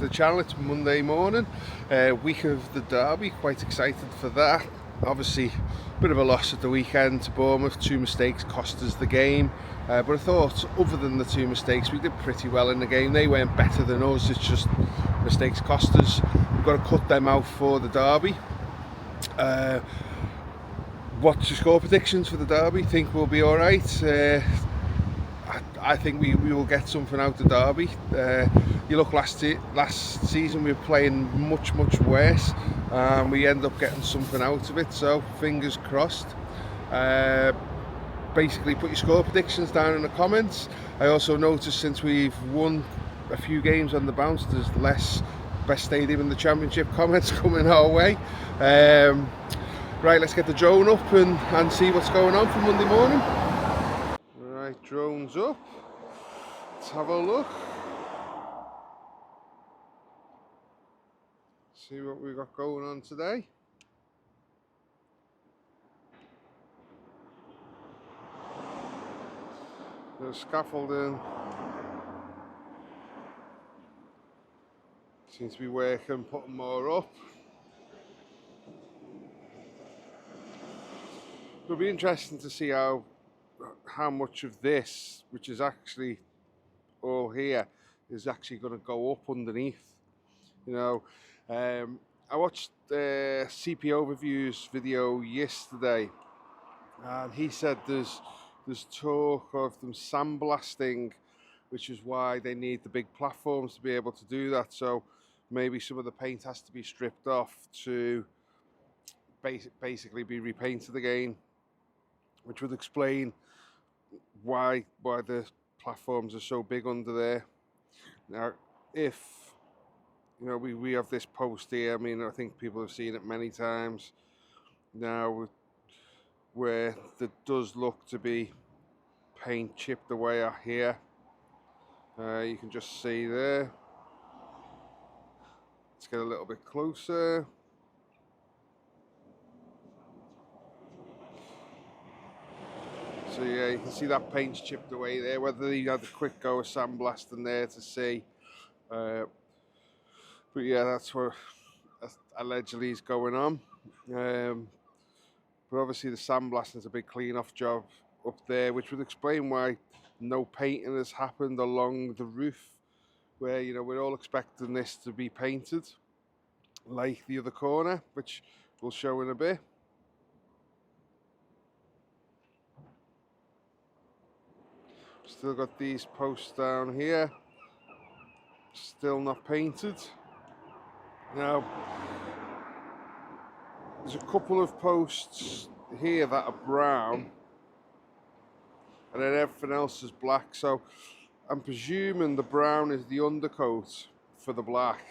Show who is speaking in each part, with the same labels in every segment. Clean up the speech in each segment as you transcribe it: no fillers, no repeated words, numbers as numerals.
Speaker 1: the channel. It's Monday morning, week of the derby. Quite excited for that. Obviously, a bit of a loss at the weekend to Bournemouth. 2 mistakes cost us the game, but I thought, other than the 2 mistakes, we did pretty well in the game. They weren't better than us. It's just mistakes cost us. We've got to cut them out for the derby. What's your score predictions for the derby? Think we'll be all right? I think we will get something out of derby. You look last season we were playing much worse, and we end up getting something out of it. So fingers crossed. Basically, put your score predictions down in the comments. I also noticed since we've won a few games on the bounce, there's less best stadium in the championship comments coming our way. Right, let's get the drone up and see what's going on for Monday morning. Right, drone's up. Let's have a look. See what we've got going on today. The scaffolding seems to be working, putting more up. It'll be interesting to see how much of this, which is actually all here, is actually going to go up underneath. You know, I watched CP Overview's video yesterday, and he said there's talk of them sandblasting, which is why they need the big platforms to be able to do that. So maybe some of the paint has to be stripped off to basically be repainted again, which would explain why the platforms are so big under there. Now, if you know, we have this post here. I mean, I think people have seen it many times now, where there does look to be paint chipped away out here. You can just see there. Let's get a little bit closer. So yeah, you can see that paint's chipped away there. Whether he had a quick go of sandblasting there to see. But yeah, that's what allegedly is going on. But obviously the sandblasting is a big clean-off job up there, which would explain why no painting has happened along the roof, where, you know, we're all expecting this to be painted, like the other corner, which we'll show in a bit. Still got these posts down here, still not painted. Now, there's a couple of posts here that are brown, and then everything else is black. So I'm presuming the brown is the undercoat for the black,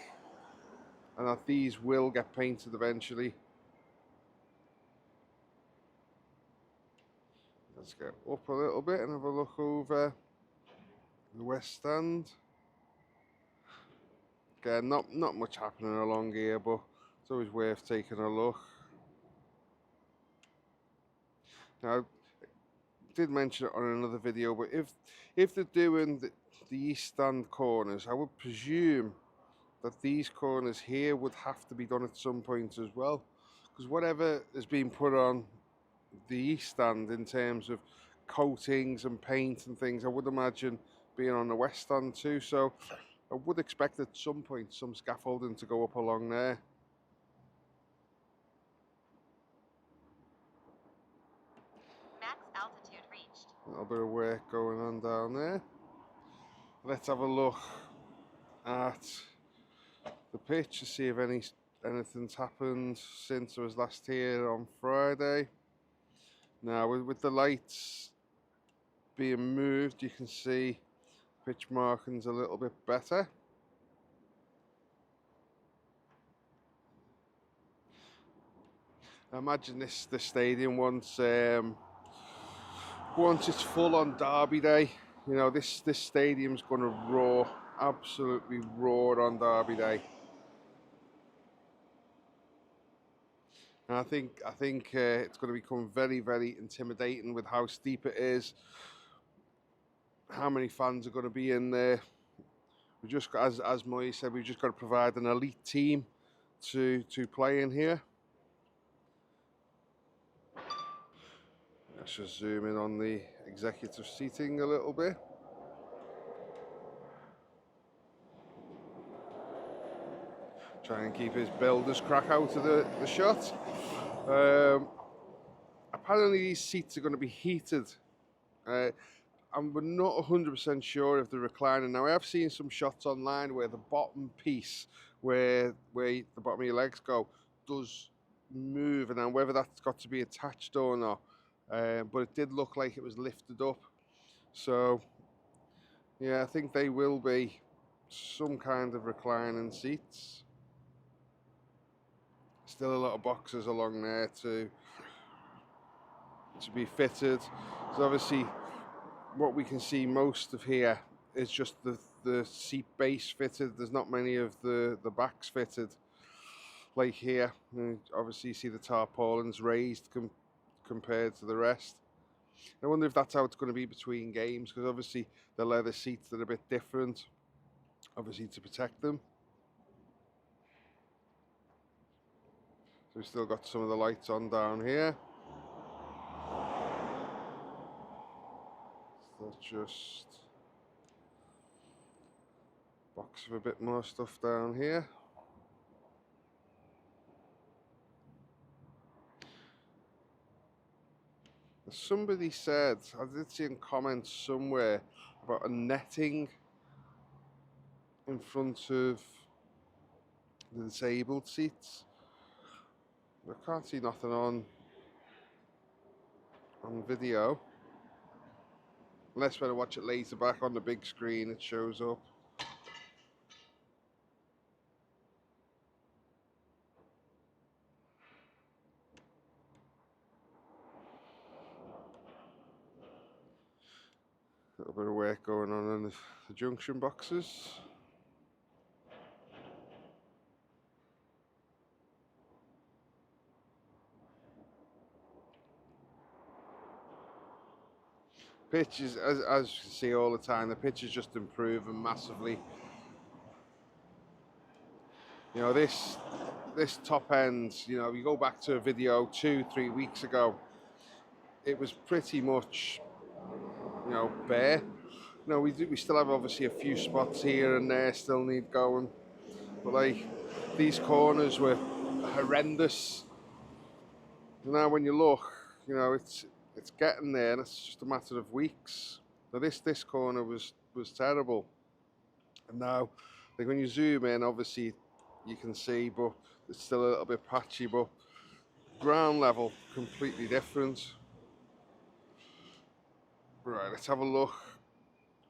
Speaker 1: and that these will get painted eventually. Let's get up a little bit and have a look over the west stand. Again, not much happening along here, but it's always worth taking a look. Now, I did mention it on another video, but if they're doing the east stand corners, I would presume that these corners here would have to be done at some point as well, because whatever has been put on the east stand in terms of coatings and paint and things, I would imagine being on the west stand too. So I would expect at some point some scaffolding to go up along there.
Speaker 2: Max altitude reached.
Speaker 1: A little bit of work going on down there. Let's have a look at the pitch to see if anything's happened since I was last here on Friday. Now, with the lights being moved, you can see pitch markings a little bit better. I imagine the stadium once it's full on derby day, you know, this stadium's going to roar, absolutely roar on derby day. And I think it's going to become very intimidating with how steep it is, how many fans are going to be in there, We just, as Moy said, we've just got to provide an elite team to play in here. Let's just zoom in on the executive seating a little bit. Try and keep his builder's crack out of the shot. Apparently these seats are going to be heated. And we're not 100% sure if they're reclining. Now, I have seen some shots online where the bottom piece, where the bottom of your legs go, does move. And now whether that's got to be attached or not. But it did look like it was lifted up. So, yeah, I think they will be some kind of reclining seats. Still a lot of boxes along there to be fitted. So obviously, what we can see most of here is just the seat base fitted. There's not many of the backs fitted, like here. And obviously, you see the tarpaulins raised compared to the rest. I wonder if that's how it's going to be between games, because obviously the leather seats are a bit different, obviously to protect them. So we've still got some of the lights on down here. So let's just box of a bit more stuff down here. Somebody said, I did see in comments somewhere about a netting in front of the disabled seats. I can't see nothing on video. Unless when I watch it later back on the big screen it shows up. A little bit of work going on in the junction boxes. Pitch is, as you can see all the time, the pitch is just improving massively. You know, this top end, you know, you go back to a video 2-3 weeks ago, it was pretty much, you know, bare. No, we still have obviously a few spots here and there still need going, but like these corners were horrendous. Now when you look, you know, it's getting there, and it's just a matter of weeks. Now this corner was terrible, and now like when you zoom in, obviously you can see, but it's still a little bit patchy. But ground level completely different. Right, let's have a look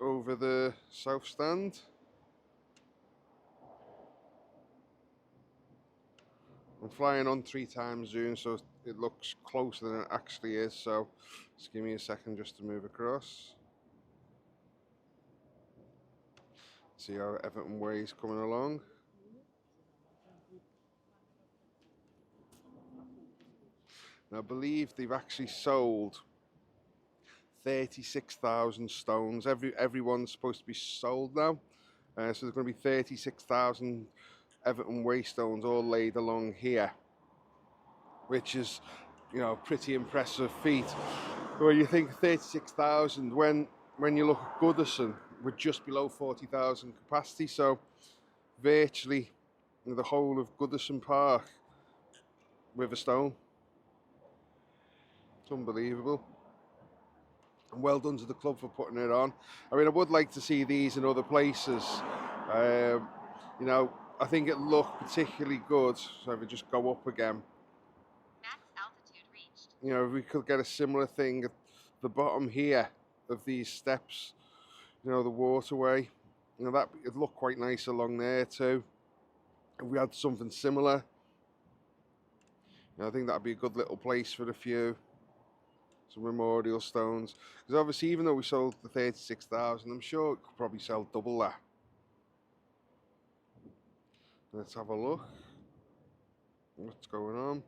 Speaker 1: over the south stand. I'm flying on 3x zoom, so it looks closer than it actually is. So just give me a second just to move across. See how Everton Way is coming along. Now, I believe they've actually sold 36,000 stones. Everyone's supposed to be sold now. So there's going to be 36,000 Everton Way stones all laid along here, which is, you know, pretty impressive feat. But when you think 36,000, when you look at Goodison, we're just below 40,000 capacity, so virtually the whole of Goodison Park with a stone. It's unbelievable. And well done to the club for putting it on. I mean, I would like to see these in other places. You know, I think it looked particularly good. So if we just go up again.
Speaker 2: Max altitude reached.
Speaker 1: You know, if we could get a similar thing at the bottom here of these steps, you know, the waterway. You know, that it looked quite nice along there too. If we had something similar, you know, I think that'd be a good little place for a few. Some memorial stones, because obviously even though we sold the 36,000, I'm sure it could probably sell double that. Let's have a look what's going on.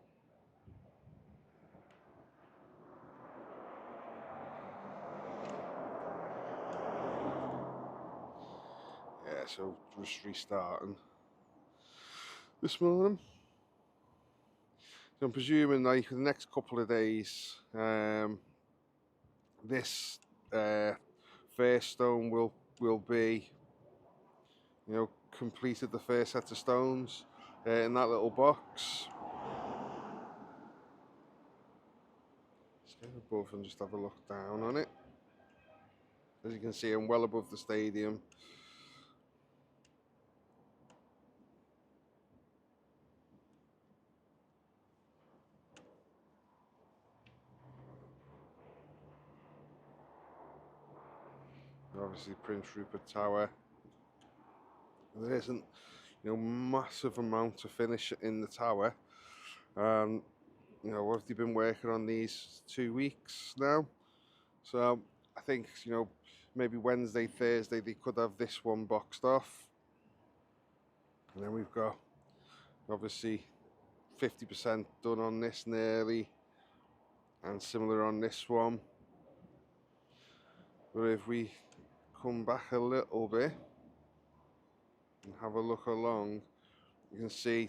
Speaker 1: Yeah, so just restarting this morning. So I'm presuming like for the next couple of days, this first stone will be, completed, the first set of stones in that little box. Let's go above and just have a look down on it. As you can see, I'm well above the stadium. Obviously Prince Rupert Tower. There isn't, massive amount to finish in the tower. What have they been working on these 2 weeks now? So I think, maybe Wednesday, Thursday, they could have this one boxed off. And then we've got, obviously, 50% done on this nearly, and similar on this one. But if we come back a little bit and have a look along, you can see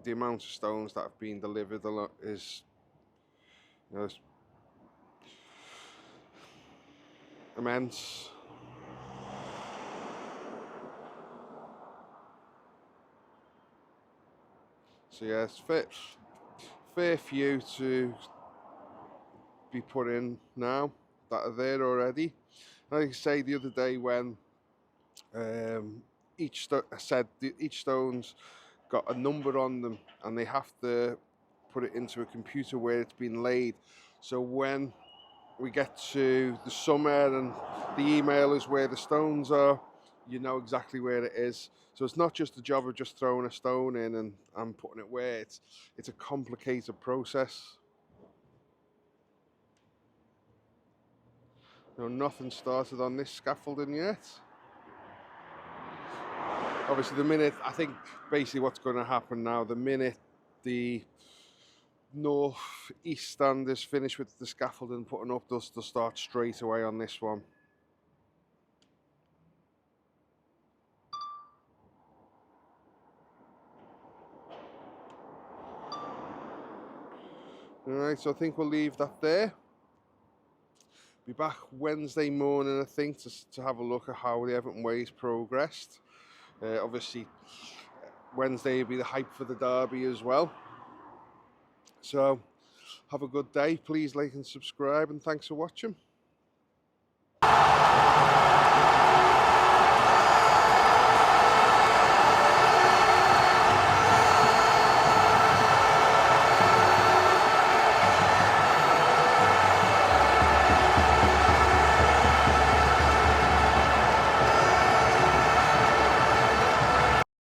Speaker 1: the amount of stones that have been delivered is, is immense. So yeah, it's fair few to be put in now that are there already. Like I say, the other day when each stone's got a number on them, and they have to put it into a computer where it's been laid. So when we get to the summer and the email is where the stones are, you know exactly where it is. So it's not just the job of just throwing a stone in and putting it where. It's a complicated process. Nothing started on this scaffolding yet. Obviously, the minute, I think basically what's going to happen now, the minute the north-east stand is finished with the scaffolding putting up, they'll start straight away on this one. Alright, so I think we'll leave that there. Be back Wednesday morning, I think, to have a look at how the Everton Way's progressed. Obviously, Wednesday will be the hype for the derby as well. So, have a good day. Please like and subscribe, and thanks for watching.